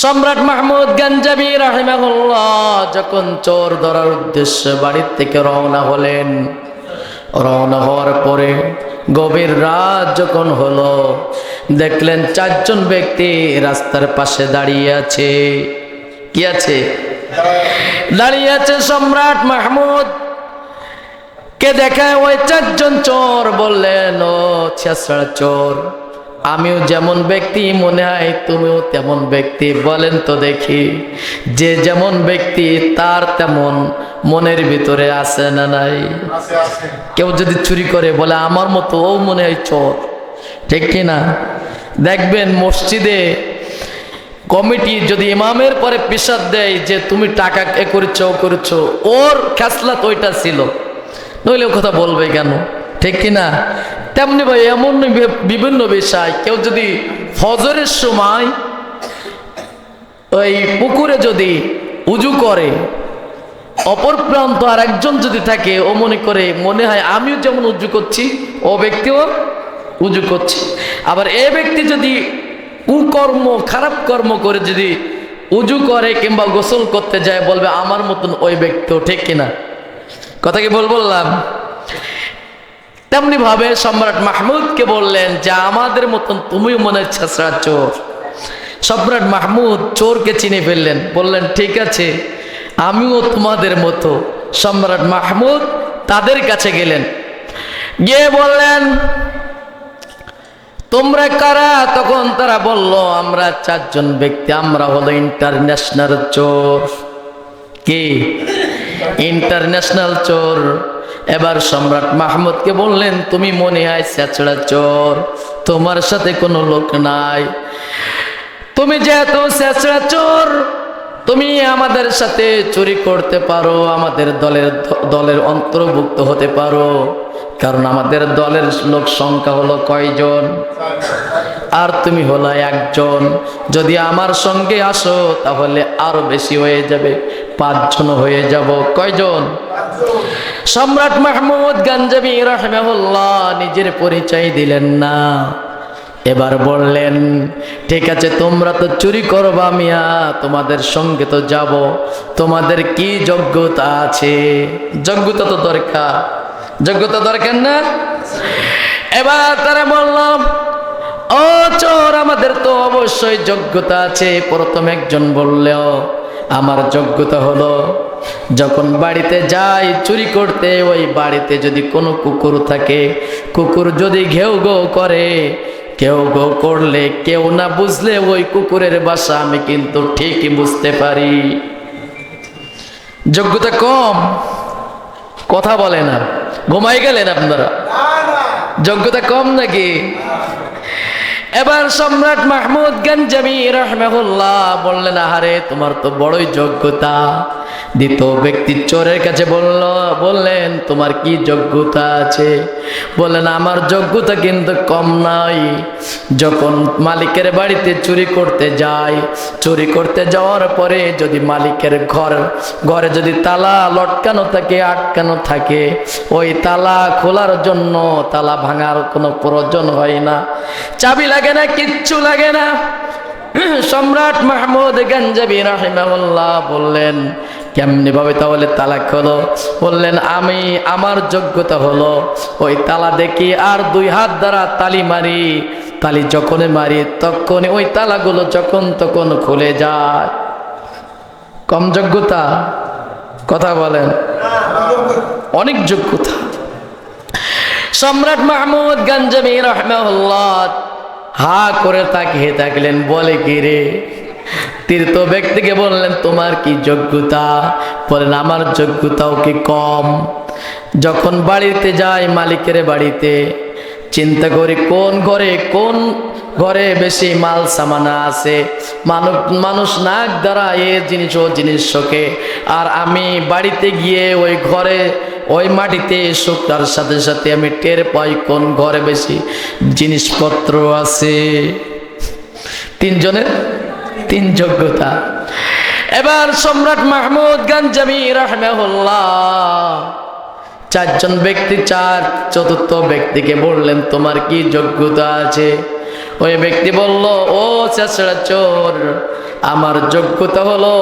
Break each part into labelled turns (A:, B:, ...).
A: সম্রাট মাহমুদ গঞ্জাবি রাহিমাহুল্লাহ যখন চোর ধরার উদ্দেশ্যে বাড়ির থেকে রওনা হলেন, রওনা হওয়ার পরে গভীর রাত যখন হলো, দেখলেন চারজন ব্যক্তি রাস্তার পাশে দাঁড়িয়ে আছে। কি আছে? দাঁড়িয়ে আছে। সম্রাট মাহমুদ কে দেখায় ওই চারজন চোর বললেন, ও ছেঁচড়া চোর, আমিও যেমন ব্যক্তি মনে হয় তুমিও তেমন ব্যক্তি। বলেন তো দেখি, যে যেমন ব্যক্তি তার তেমন মনের ভিতরে আছে না নাই? কেউ যদি চুরি করে বলে আমার মতো ও মনে হয় চোর, ঠিক কিনা? দেখবেন মসজিদে কমিটি যদি ইমামের পরে পিসাদ দেয় যে তুমি টাকা এ করেছো ও করেছো, ওর খেসলাত ওইটা ছিল, নইলে কথা বলবে কেন, ঠিক কিনা? তেমনি ভাই এমন বিভিন্ন বিষয়, কেউ যদি ফজরের সময় ওই পুকুরে যদি উজু করে, অপর প্রান্ত আর একজন যদি থাকে, ও মনে হয় আমিও যেমন উজু করছি ও ব্যক্তিও উজু করছে। আবার এ ব্যক্তি যদি কুকর্ম খারাপ কর্ম করে যদি উজু করে কিংবা গোসল করতে যায়, বলবে আমার মতন ওই ব্যক্তিও, ঠিক কিনা? কথা কি বললাম? তেমনি ভাবে সম্রাট মাহমুদকে বললেন যে আমাদের মতন তুমিও মনে হয় ছেঁচড়া চোর। সম্রাট মাহমুদ চোরকে চিনে ফেললেন, বললেন ঠিক আছে আমিও তোমাদের মতো। সম্রাট মাহমুদ তাদের কাছে গেলেন, গিয়ে বললেন তোমরা কারা? তখন তারা বলল আমরা চারজন ব্যক্তি, আমরা হলো ইন্টারন্যাশনাল চোর। কি? ইন্টারন্যাশনাল চোর। এবার সম্রাট মাহমুদকে বললেন তুমি মনে হয় ছেঁচড়া চোর, তোমার সাথে কোনো লোক নাই, তুমি যেহেতু ছেঁচড়া চোর তুমি আমাদের সাথে চুরি করতে পারো, আমাদের দলের অন্তর্ভুক্ত হতে পারো, কারণ আমাদের দলের লোক সংখ্যা হলো কয়জন, আর তুমি হলো একজন। যদি আমার সঙ্গে আসো তাহলে আরো বেশি হয়ে যাবে, 5 জন হয়ে যাব। কয়জন? সম্রাট মাহমুদ গঞ্জাবি রাহিমাহুল্লাহ নিজের পরিচয় দিলেন না, এবার বললেন ঠিক আছে তোমরা তো চুরি করবা মিয়া, তোমাদের সঙ্গে তো যাব, তোমাদের কি যোগ্যতা আছে? যোগ্যতা তো দরকার, যোগ্যতা দরকার না? এবার তারা বলল ও চোর আমাদের তো অবশ্যই যোগ্যতা আছে। প্রথম একজন বলল আমার যোগ্যতা হলো যখন বাড়িতে যাই চুরি করতে, ওই বাড়িতে যদি কোনো কুকুর থাকে, কুকুর যদি ঘেউ ঘেউ করে, কেউ গো করলে কেউ না বুঝলে ওই কুকুরের বাসা আমি কিন্তু ঠিকই বুঝতে পারি। যোগ্যতা কম, কথা বলে না, ঘুমাই গেলেন আপনারা? যোগ্যতা কম নাকি? এবার সম্রাট মাহমুদ গঞ্জাবি রাহিমাহুল্লাহ বললেন আহারে তোমার তো বড়ই যোগ্যতা। দ্বিতীয় ব্যক্তি চোরের কাছে বললেন তোমার কি যোগ্যতা আছে? বললেন আমার যোগ্যতা কিন্তু কম নাই। যখন মালিকের বাড়িতে চুরি করতে যাই, চুরি করতে যাওয়ার পরে যদি মালিকের ঘরে যদি তালা লটকানো থাকে, আটকানো থাকে, ওই তালা খোলার জন্য তালা ভাঙার কোনো প্রয়োজন হয় না, চাবি লাগে না, কিচ্ছু লাগে না। সম্রাট মাহমুদ গঞ্জাবি রাহিমাহুল্লাহ বললেন কেমনি ভাবে তাহলে তালা খোলো? বললেন আমার যোগ্যতা হলো ওই তালা দেখি আর 2 হাত দ্বারা তালি মারি, তালি যখনই মারি তখনই ওই তালাগুলো যখন তখন খুলে যায়। কম যোগ্যতা? কথা বলেন? অনেক যোগ্যতা। সম্রাট মাহমুদ গঞ্জাবি রাহিমাহুল্লাহ হা করে তাকিয়ে থাকলেন, বলে কি রে? তৃতীয় ব্যক্তিকে বললেন তোমার কি যোগ্যতা? বলেন আমার যোগ্যতাও কি কম। যখন বাড়িতে যাই মালিকের বাড়িতে, চিন্তা করি কোন ঘরে বেশি মাল সামানা আছে, মানুষ নাক দ্বারা এ জিনিস ও জিনিস শোকে, আর আমি বাড়িতে গিয়ে ওই ঘরে ওই মাটিতে শুকার সাথে সাথে আমি টের পাই কোন ঘরে বেশি জিনিসপত্র আছে। 3 জনের 3 যোগ্যতা। এবার সম্রাট মাহমুদ গঞ্জাবি রাহিমাহুল্লাহ 4 জন ব্যক্তি, চতুর্থ ব্যক্তিকে বললেন তোমার কি যোগ্যতা আছে? ওই ব্যক্তি বলল ও ছেঁচড়া চোর আমার যোগ্যতা হলো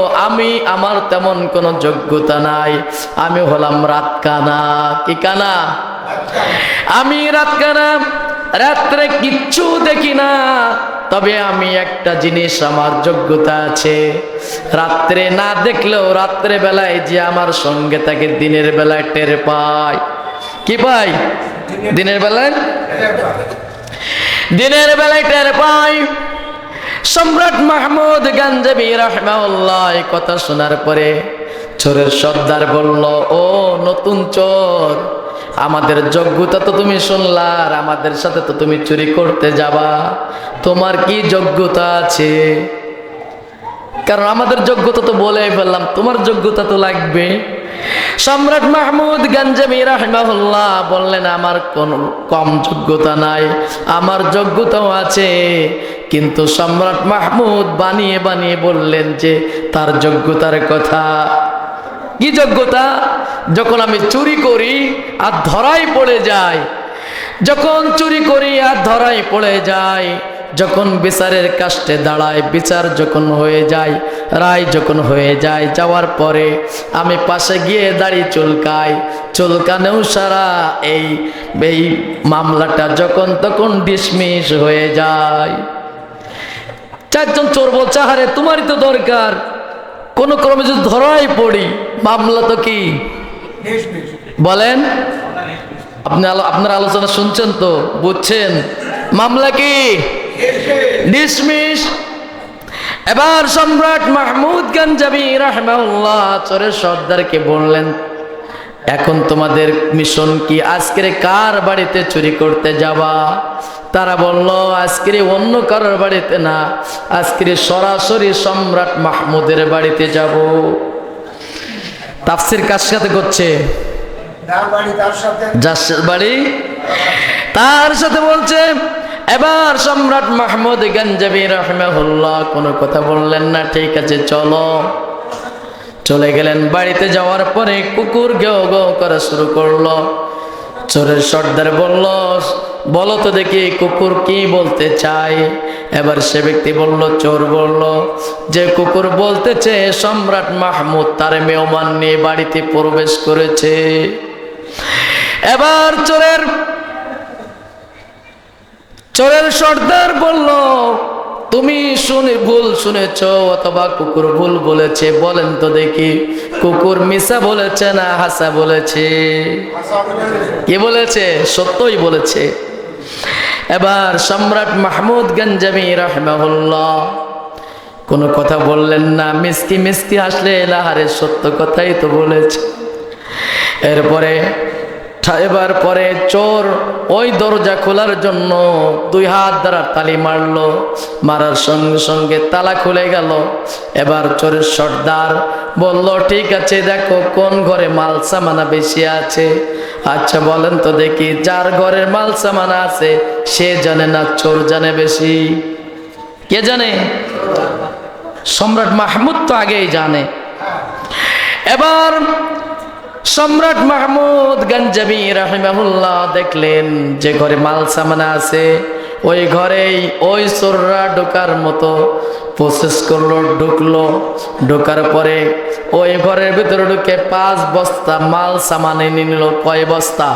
A: আমার তেমন কোনো যোগ্যতা নাই, আমি হলাম রাতকানা। কি কানা? আমি রাতকানা, রাত্রে কিচ্ছু দেখি না, তবে আমি একটা জিনিস আমার যোগ্যতা আছে, রাত্রে না দেখলেও রাত্রে বেলায় যে আমার সঙ্গে থাকে দিনের বেলায় টের পাই। কি পাই? দিনের বেলায় টের পাই। সম্রাট মাহমুদ গঞ্জবি রাহিমাহুল্লাহ কথা শোনার পরে চোরের সর্দার বলল, ও নতুন চোর, আমাদের যোগ্যতা তো তুমি শুনলা, আর আমাদের সাথে তো তুমি চুরি করতে যাবা, তোমার কি যোগ্যতা আছে? কারণ আমাদের যোগ্যতা তো বলেই ফেললাম, তোমার যোগ্যতা তো লাগবে। সম্রাট মাহমুদ গঞ্জবি রাহিমাহুল্লাহ বললেন, আমার কোন কম যোগ্যতা নাই, আমার যোগ্যতাও আছে। কিন্তু সম্রাট মাহমুদ বানিয়ে বানিয়ে বললেন যে তার যোগ্যতার কথা। কি যোগ্যতা? যখন আমি চুরি করি আর ধরাই পড়ে যাই, যখন চুরি করি আর ধরাই পড়ে যাই, যখন বিচারের কাস্টে দাঁড়ায়, বিচার যখন হয়ে যায়, রায় যখন হয়ে যায়, যাওয়ার পরে আমি পাশে গিয়ে দাঁড়িয়ে চুলকানেও সারা এই মামলাটা যখন তখন ডিসমিস হয়ে যায়। চারজন চোর বলছে, আরে তোমারই তো দরকার, কোন ক্রমে যদি ধরাই পড়ি মামলা তো কি বলেন? আপনার আলোচনা শুনছেন তো, বুঝছেন? মামলা কি ডিসমিস। এবার সম্রাট মাহমুদ গঞ্জবি রাহিমাহুল্লাহ চোরের সর্দারকে বললেন, এখন তোমাদের মিশন কি? আজকে কার বাড়িতে চুরি করতে যাবা? তারা বলল, আজকে অন্য কারোর বাড়িতে না, আজকে সরাসরি সম্রাট মাহমুদের বাড়িতে যাব। তাফসীর কার সাথে করছে? যার বাড়ি তার সাথে বলছে। এবার সম্রাট মাহমুদ গঞ্জবি রাহিমাহুল্লাহ কোনো কথা বললেন না, ঠিক আছে চলো। চলে গেলেন। বাড়িতে যাওয়ার পরে কুকুর গেও গেও করা শুরু করলো। চোরের সর্দার বলল, বলো তো দেখি কুকুর কি বলতে চায়। এবার সে ব্যক্তি বলল, চোর বলল যে কুকুর বলতেছে সম্রাট মাহমুদ তার মেহমান নিয়ে বাড়িতে প্রবেশ করেছে। এবার চোরের সর্দার বলল, তুমি ভুল শুনেছ অথবা কুকুর ভুল বলেছে, বলেন তো দেখি কুকুর মিছা বলেছে না হাসা বলেছে? কি বলেছে? সত্যই বলেছে। এবার সম্রাট মাহমুদ গঞ্জবি রাহিমাহুল্লাহ কোনো কথা বললেন না, মিষ্টি মিষ্টি হাসলে এলাহারে সত্য কথাই তো বলেছে। এবার পরে চোর ওই দরজা খোলার জন্য দুই হাত দ্বারা তালি মারলো, মারার সঙ্গে সঙ্গে তালা খুলে গেল। এবার চোরের সর্দার বলল, ঠিক আছে দেখো কোন ঘরে মাল সামানা বেশি আছে, আচ্ছা বলেন তো দেখি। যার ঘরের মাল সামানা আছে সে জানে না চোর জানে বেশি? কে জানে? সম্রাট মাহমুদ তো আগেই জানে। এবার সম্রাট মাহমুদ গঞ্জবি রাহিমাহুল্লাহ দেখলেন যে ঘরে মাল সামানা আছে ওই ঘরেই ওই চোররা ঢোকার মতো প্রসেস করলো, ঢোকার পরে ওই ঘরের ভিতরে ঢুকে 5 বস্তা মাল সামানে নিয়ে নিল। কয় বস্তা?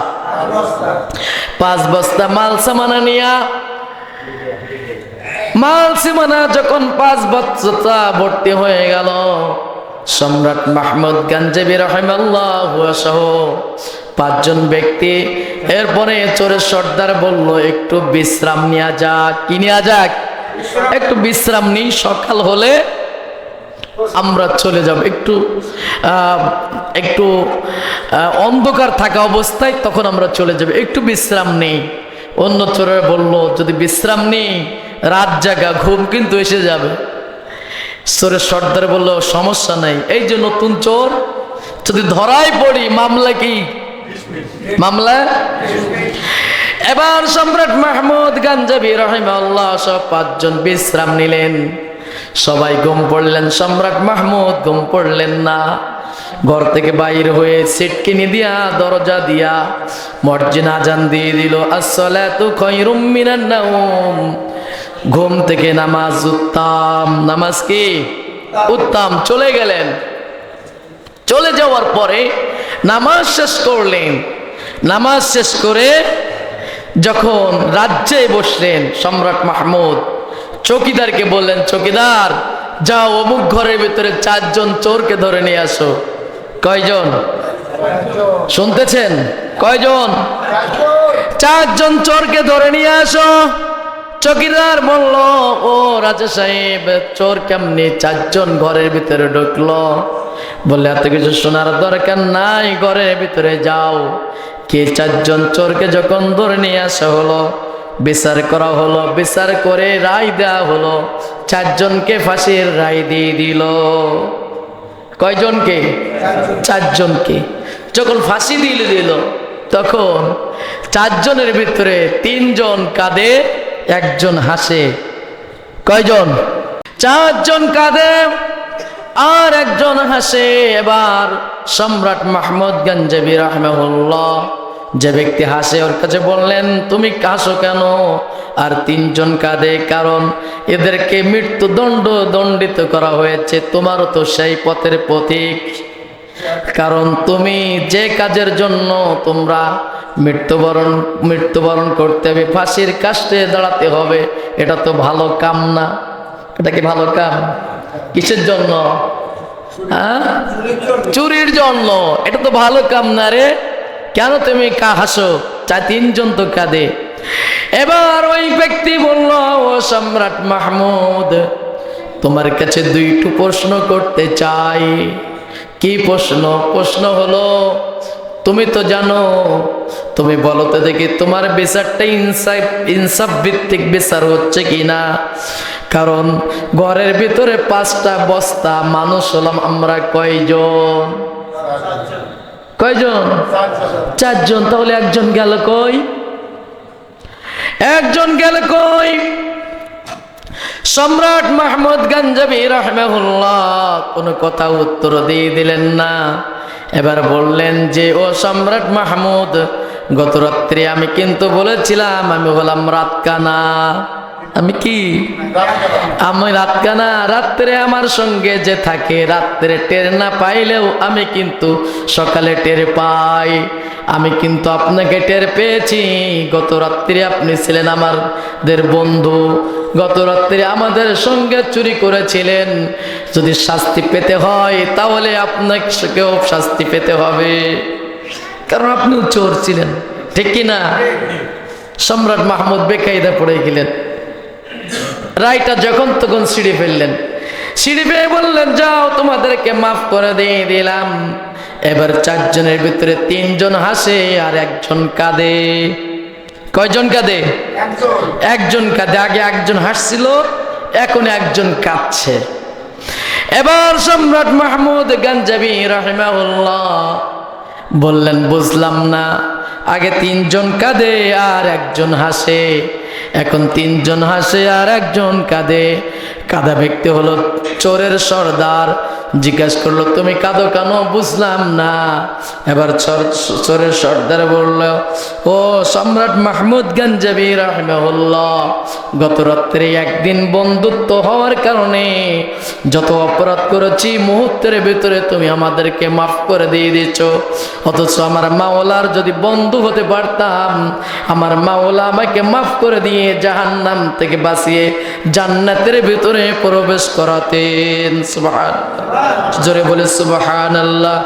A: 5 বস্তা মাল সামানা নিয়া মাল সামানা যখন 5 বস্তা ভর্তি হয়ে গেল, সম্রাট মাহমুদ গঞ্জবি রাহিমাহুল্লাহ সহ 5 জন ব্যক্তি। এরপরে চোরের সর্দার বলল, একটু বিশ্রাম নেওয়া যাক। কি নেওয়া যাক? একটু বিশ্রাম নিই, সকাল হলে আমরা চলে যাব। একটু অন্ধকার থাকা অবস্থায় তখন আমরা চলে যাব, একটু বিশ্রাম নেই। অন্য চোরের বলল, যদি বিশ্রাম নেই রাত জাগা ঘুম কিন্তু এসে যাবে। চোরের সর্দার বলল, সমস্যা নাই, এই যে নতুন চোর, যদি ধরাই পড়ি মামলা কি? মামলা। এবার সম্রাট মাহমুদ গঞ্জবি রাহিমাহুল্লাহ সব 5 জন বিশ্রাম নিলেন। সবাই ঘুম পড়লেন, সম্রাট মাহমুদ ঘুম পড়লেন না। ঘর থেকে বাইর হয়ে সিটকিনি দিয়া দরজা দিয়া মসজিদ আজান দিয়ে দিল, আসসালাতু খায়রুম মিনান নাওম। ঘুম থেকে নামাজ উত্তম, নামাজ কি উত্তম। চলে গেলেন, চলে যাওয়ার পরে নামাজ শেষ করলেন। নামাজ শেষ করে যখন রাজ্যে বসলেন সম্রাট মাহমুদ, চৌকিদারকে বললেন, চৌকিদার যাও অমুক ঘরের ভিতরে 4 জন চোরকে ধরে নিয়ে আসো। কয়জন শুনতেছেন? কয়জন? 4 জন চোরকে ধরে নিয়ে আসো। চৌকিদার বলল, ও রাজা সাহেব, চোর কেমনি 4 জন ঘরের ভিতরে ঢুকলো? বললে, এত কিছু শোনার দরকার নাই, ঘরের ভিতরে যাও। কে 4 জন চোরকে যখন ধরে নিয়ে আসা হলো, বিচার করা হলো, বিচার করে রায় দেওয়া হলো, 4 জনকে ফাঁসির রায় দিয়ে দিল। কয়জনকে? 4 জনকে। যখন ফাঁসি দিয়ে দিল তখন 4 জনের ভিতরে 3 জন কাঁদে, 1 জন হাসে। কয়জন? 4 জন কাঁদে আর 1 জন হাসে। এবার সম্রাট মাহমুদ গঞ্জাবি রাহিমাহুল্লাহ, যে ব্যক্তি হাসে ওর কাছে বললেন, তুমি হাসো কেন? আর 3 জন কাঁদে, কারণ এদেরকে মৃত্যুদণ্ড দণ্ডিত করা হয়েছে, তোমারও তো সেই পথের পথিক। কারণ তুমি যে কাজের জন্য তোমরা মৃত্যুবরণ করতে হবে, ফাঁসির কাস্টে দাঁড়াতে হবে, এটা তো ভালো কাম না। এটা কি ভালো কাম? কিসের জন্য? চুরির জন্য। এটা তো ভালো কাম না রে, কেন তুমি হাসো? 3 জন তো কাঁদে। এবার ওই ব্যক্তি বলল, ও সম্রাট মাহমুদ, তোমার কাছে 2টো প্রশ্ন করতে চাই। কি প্রশ্ন? প্রশ্ন হলো, তুমি তো জানো, তুমি বলো তো দেখি তোমার বিচারটা ইনসাফ ভিত্তিক বিচার হচ্ছে কিনা। কারণ ঘরের ভিতরে 5টা বস্তা মানুষ হলাম আমরা কয়জন? কয়জন? 4 জন। তাহলে 1 জন গেল কই? 1 জন গেল কই? সম্রাট মাহমুদ গঞ্জাবি রাহিমাহুল্লাহ কোনো কথা উত্তর দিয়ে দিলেন না। এবার বললেন যে, ও সম্রাট মাহমুদ, গত রাত্রে আমি কিন্তু বলেছিলাম আমি হলাম রাতকানা। আমি কি? আমি রাতকানা। রাত্রে আমার সঙ্গে যে থাকে, রাত্রে টের না পাইলেও আমি কিন্তু সকালে টের পাই। আমি কিন্তু আপনাকে টের পেয়েছি। গত রাত্রে আপনি ছিলেন আমাদের বন্ধু, গত রাত্রে আমাদের সঙ্গে চুরি করেছিলেন। যদি শাস্তি পেতে হয় তাহলে আপনাকেও শাস্তি পেতে হবে, কারণ আপনিও চোর ছিলেন, ঠিক কিনা? সম্রাট মাহমুদ বেকায়দা পড়ে গেলেন। রায়টা যখন তখন ছিঁড়ে ফেললেন। ছিঁড়ে ফেলে বললেন, যাও তোমাদেরকে মাফ করে দিয়ে দিলাম। এবার 4 জনের ভিতরে 3 জন হাসে আর 1 জন কাঁদে। কয়জন কাঁদে? 1 জন কাঁদে। আগে 1 জন হাসছিল, এখন 1 জন কাঁদছে। এবার সম্রাট মাহমুদ গঞ্জাবি রাহিমাহুল্লাহ বললেন, বুঝলাম না, আগে 3 জন কাঁদে আর 1 জন হাসে, এখন 3 জন হাসে আর 1 জন কাঁদে। কাঁদা ব্যক্তি হলো চোরের সর্দার। জিজ্ঞাসা করলো, তুমি কাঁদো কেন? বুঝলাম না। এবার চোরের সর্দার বলল, ও সম্রাট মাহমুদ গঞ্জাবি রাহিমাহুল্লাহ, গত রাত্রে একদিন বন্ধুত্ব হওয়ার কারণে যত অপরাধ করেছি মুহূর্তের ভিতরে তুমি আমাদেরকে মাফ করে দিয়ে দিচ্ছ। অথচ আমার মাওলার যদি বন্ধু হতে পারতাম, আমার মাওলা আমাকে মাফ করে দিয়ে জাহান্নাম থেকে বাঁচিয়ে জান্নাতের ভিতরে প্রবেশ করাতেন। সুবহানাল্লাহ, জোরে বলে সুবহানাল্লাহ।